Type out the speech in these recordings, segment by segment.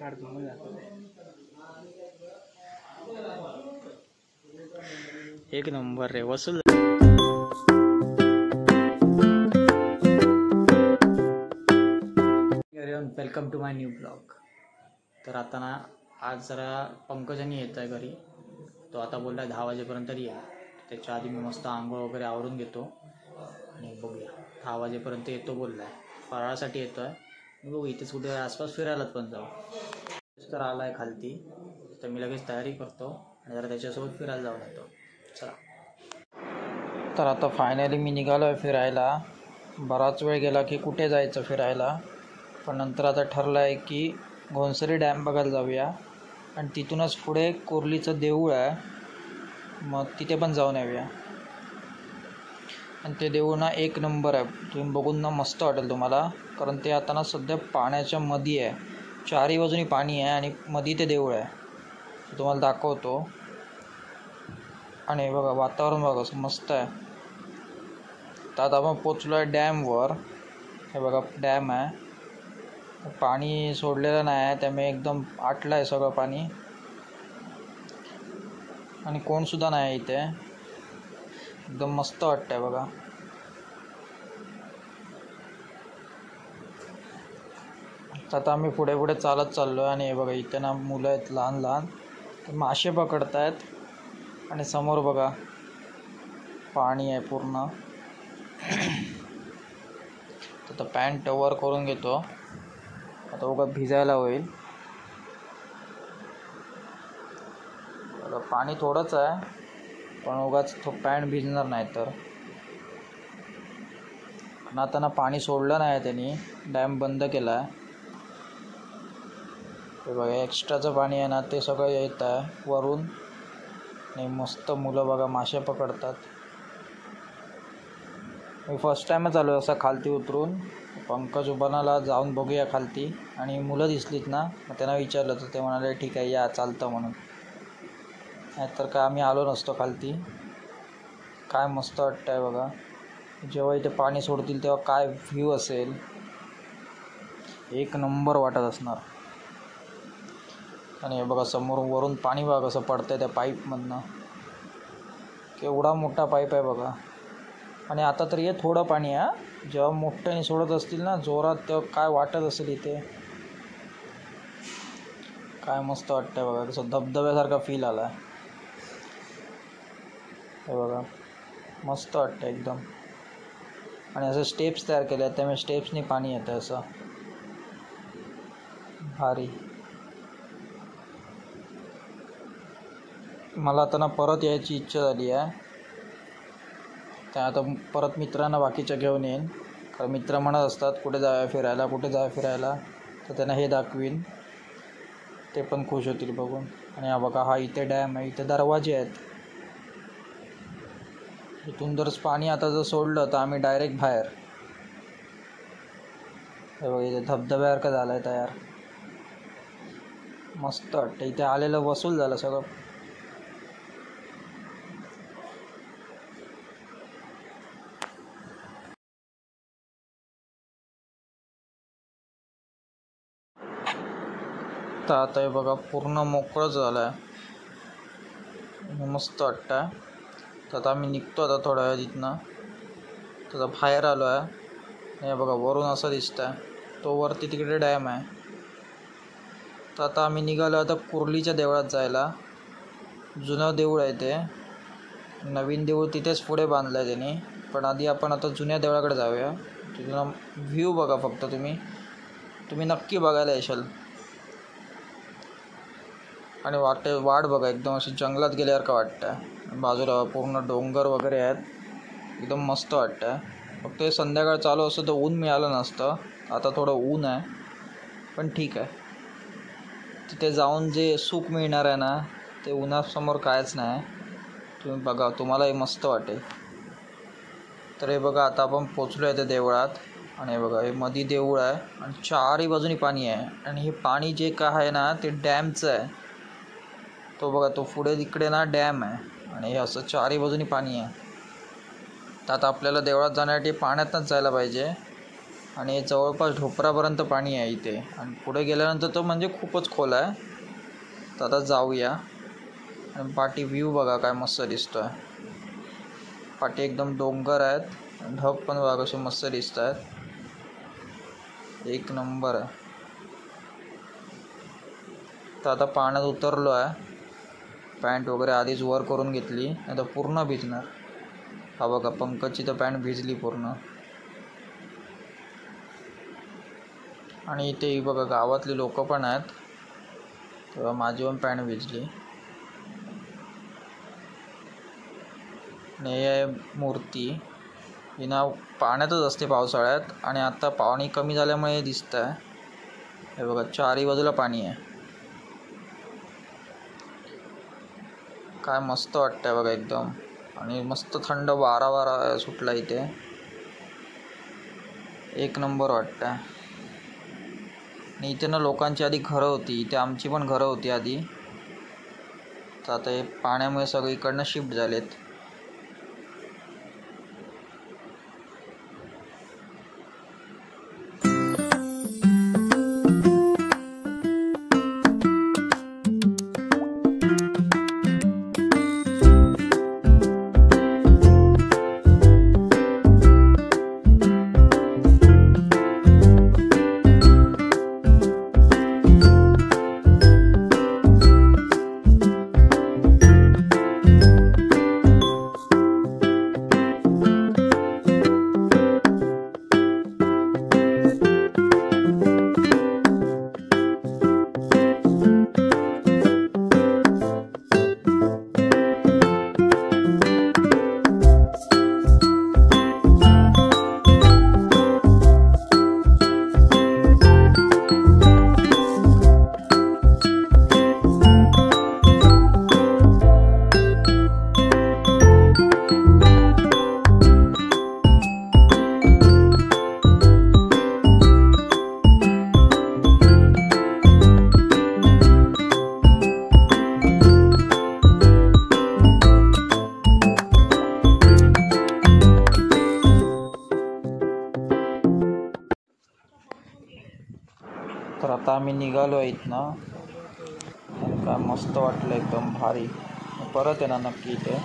एक नंबर रे वसूल। Welcome to my new blog. तर आता ना आज जरा पंकजांनी येत आहे घरी, तो आता बोलला 10 वाजेपर्यंत येईल। त्याच्या आधी मी मस्त आंघोळ वगैरे आवरून घेतो आणि बघूया 10 वाजेपर्यंत येतो बोलला आहे। फराळासाठी येतो आहे, बघू इथेच कुठे आसपास फिरायलाच पण जाऊ। तर आला आहे खालती, तर मी लगेच तयारी करतो आणि जरा त्याच्यासोबत फिरायला जाऊन येतो। चला। तर आता फायनली मी निघालो आहे फिरायला। बराच वेळ गेला की कुठे जायचं फिरायला, पण नंतर आता ठरलं आहे की घोणसरी डॅम बघायला जाऊया आणि तिथूनच पुढे कोरलीचं देऊळ आहे, मग तिथे पण जाऊन येऊया। आणि ते देऊळ ना एक नंबर आहे, तुम्ही बघून ना मस्त वाटेल तुम्हाला, कारण ते आता ना सध्या पाण्याच्या मध्ये आहे, चारही बाजूनी पाणी आहे आणि मध्ये ते देऊळ आहे। तुम्हाला दाखवतो। आणि बघा वातावरण बघा कसं मस्त आहे। तर आता आपण पोचलो आहे डॅमवर। हे बघा डॅम आहे, पाणी सोडलेलं नाही आहे, त्यामुळे एकदम आटलं आहे सगळं पाणी आणि कोणसुद्धा नाही आहे इथे, एकदम मस्त वाटतं आहे बघा। आता आम्ही पुढे पुढे चालत चाललो आहे आणि हे बघा इथे ना मुलं आहेत लहान लहान, ते मासे पकडत आहेत आणि समोर बघा पाणी आहे पूर्ण। आता पॅन्ट वर करून घेतो, आता उगा भिजायला होईल। पाणी थोडंच आहे पण उगाच तो पॅन्ट भिजणार नाही तर। आता ना पाणी सोडलं नाही त्यांनी, डॅम बंद केला आहे। हे बघा एक्स्ट्राचं पाणी आहे ना ते सगळं येत आहे वरून आणि मस्त मुलं बघा मासे पकडतात। मी फर्स्ट टाईमच आलो असं खालती उतरून। पंकज उभारणाला जाऊन बघूया खालती, आणि मुलं दिसलीत ना मग त्यांना विचारलं तर ते म्हणाले ठीक आहे या चालतं म्हणून, नाहीतर काय आम्ही आलो नसतो खालती। काय मस्त वाटतं आहे बघा, जेव्हा इथे पाणी सोडतील तेव्हा काय व्ह्यू असेल, एक नंबर वाटत असणार। आणि हे बघा समोर वरून पाणी बघा कसं पडतंय त्या पाईपमधनं, केवढा मोठा पाईप आहे बघा। आणि आता तर हे थोडं पाणी आहे, जेव्हा मोठ्याने सोडत असतील ना जोरात तेव्हा काय वाटत असेल इथे, काय मस्त वाटतंय बघा, कसं धबधब्यासारखा फील आला। हे बघा मस्त वाटतं एकदम, आणि असं स्टेप्स तयार केले आहेत त्यामुळे स्टेप्सनी पाणी येतं असं भारी। मला आता ना परत यायची इच्छा झाली आहे, त्या आता परत मित्रांना बाकीच्या घेऊन येईन, कारण मित्र म्हणत असतात कुठे जाऊया फिरायला कुठे जाऊया फिरायला, तर त्यांना हे दाखवीन, ते पण खुश होतील बघून। आणि हा बघा हा इथे डॅम आहे, इथे दरवाजे आहेत, इथून जर पाणी आता जर सोडलं तर आम्ही डायरेक्ट बाहेर। हे बघा इथे धबधब्यासारखं झालं आहे तयार, मस्त वाटतं। इथे आलेलं वसूल झालं सगळं। तर आता हे बघा पूर्ण मोकळं झालं आहे, मस्त वाटतं आहे। तर आता आम्ही निघतो आता थोड्या वेळ तिथनं, तर बाहेर आलो आहे। हे बघा वरून असं दिसतं आहे, तो वरती तिकडे डॅम आहे। तर आता आम्ही निघालो आता कुर्लीच्या देवळात जायला। जुनं देऊळ आहे ते, नवीन देऊळ तिथेच पुढे बांधलं आहे त्यांनी, पण आधी आपण आता जुन्या देवळाकडे जाऊया। तिथून व्ह्यू बघा फक्त तुम्ही नक्की बघायला येशाल। आणि वाट बघा एकदम अशी जंगलात गेल्यासारखं वाटतं आहे, बाजूला पूर्ण डोंगर वगैरे आहेत, एकदम मस्त वाटतं आहे। फक्त ते संध्याकाळ चालू असतं तर ऊन मिळालं नसतं, आता थोडं ऊन आहे पण ठीक आहे। तिथे जाऊन जे सुख मिळणार आहे ना ते उन्हासमोर कायच नाही, तुम्ही बघा तुम्हालाही मस्त वाटेल। तर हे बघा आता आपण पोचलो आहे त्या देवळात, आणि हे बघा हे मध्ये देऊळ आहे आणि चारही बाजूनी पाणी आहे, आणि हे पाणी जे काय आहे ना ते डॅमचं आहे। तो बघा तो पुढे तिकडे ना डॅम आहे आणि हे असं चारही बाजूनी पाणी आहे। तर आता आपल्याला देवळात जाण्यासाठी पाण्यातच जायला पाहिजे, आणि जवळपास ढोपरापर्यंत पाणी आहे इथे आणि पुढे गेल्यानंतर तो म्हणजे खूपच खोल आहे. तर आता जाऊया. आणि पाठी व्ह्यू बघा काय मस्त दिसतोय. पाठी एकदम डोंगर आहेत, ढग पण बघा कसे मस्त दिसत आहेत. एक नंबर आहे. तर आता पाण्यात उतरलो आहे. पॅन्ट वगैरे आधीच वर करून घेतली, नाही तर पूर्ण भिजणार. हा बघा पंकजची तर पॅन्ट भिजली पूर्ण. आणि इथे बघा गावातली लोक पण आहेत, तेव्हा माझी पण पॅन्ट भिजली. आणि हे आहे मूर्ती. ही ना पाण्यातच असते पावसाळ्यात आणि आता पाणी कमी झाल्यामुळे दिसत आहे. हे बघा चारही बाजूला पाणी आहे. काय मस्त वाटतंय बघा एकदम. आणि मस्त थंड वारा सुटला इथे. एक नंबर वाटतंय. आणि इथे ना लोकांची आधी घरं होती, इथे आमची पण घरं होती आधी. तर आता हे पाण्यामुळे सगळीकडनं शिफ्ट झालेत. तर आता आम्ही निघालो आहे इथनं. काय मस्त वाटलं एकदम भारी. परत आहे ना नक्की इथे.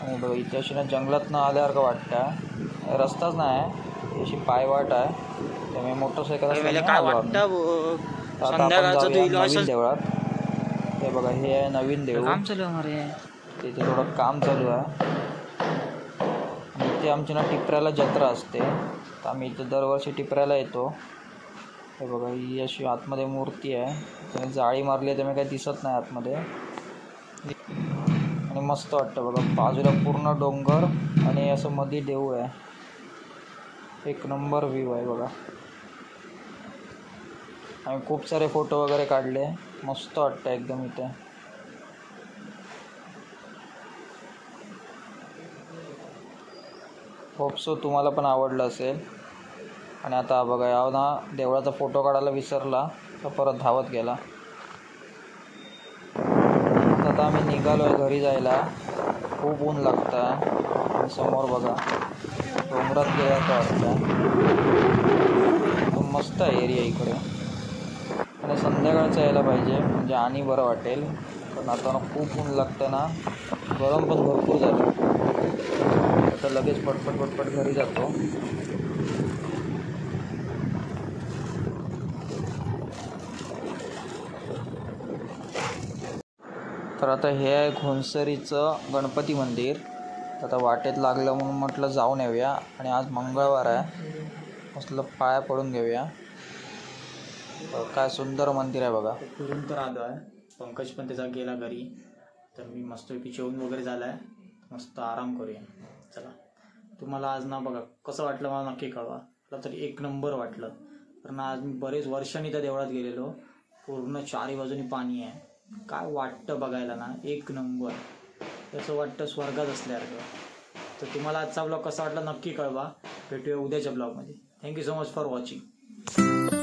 आणि बघ इथे अशी ना जंगलातनं आल्यासारखं वाटतं. रस्ताच नाही आहे, अशी पायवाट आहे. त्यामुळे मोटरसायकल काय वाटतं नवीन देवळात. हे बघा हे आहे नवीन देऊळ. काम चालू आहे, तिथे थोडं काम चालू आहे. आणि इथे आमची ना टिपऱ्याला जत्रा असते, तर आम्ही इथे दरवर्षी टिपऱ्याला येतो. हे बघा ही अशी आतमध्ये मूर्ती आहे. त्याने जाळी मारली आहे त्यामुळे काही दिसत नाही आतमध्ये. आणि मस्त वाटतं बघा, बाजूला पूर्ण डोंगर आणि असं मध्ये देऊळ आहे. एक नंबर व्ह्यू आहे बघा. आम्ही खूप सारे फोटो वगैरे काढले. मस्त वाटतं एकदम इथे. होप सो तुम्हाला पण आवडलं असेल. आणि आता बघा याव ना देवळाचा फोटो काढायला विसरला तर परत धावत गेला. आता आम्ही निघालो आहे घरी जायला. खूप ऊन लागतं आहे. समोर बघा डोंगरात गेल्याचं वाटतं. मस्त आहे एरिया इकडे. आणि संध्याकाळचं यायला पाहिजे म्हणजे आणि बरं वाटेल. कारण आता ना खूप ऊन लागतं ना, गरम पण भरपूर झालं. आता लगेच पटपट घरी जातो. तर आता हे आहे घोणसरीचं गणपती मंदिर. आता वाटेत लागलं म्हणून म्हटलं जाऊन येऊया. आणि आज मंगळवार आहे, मस्त पाया पडून घेऊया. काय सुंदर मंदिर आहे बघा. फिरून तर आलो आहे. पंकज पण त्याचा गेला घरी. तर मी मस्तपैकी जेवण वगैरे झालं आहे, मस्त आराम करूया. चला तुम्हाला आज ना बघा कसं वाटलं मला नक्की कळवा. मला तरी एक नंबर वाटलं. कारण आज मी बरेच वर्षांनी त्या देवळात गेलेलो. पूर्ण चारी बाजूनी पाणी आहे. काय वाटतं बघायला ना, एक नंबर. असं वाटतं स्वर्गात असल्यासारखं. तर तुम्हाला आजचा ब्लॉग कसा वाटला नक्की कळवा. भेटूया उद्याच्या ब्लॉगमध्ये. Thank you so much for watching.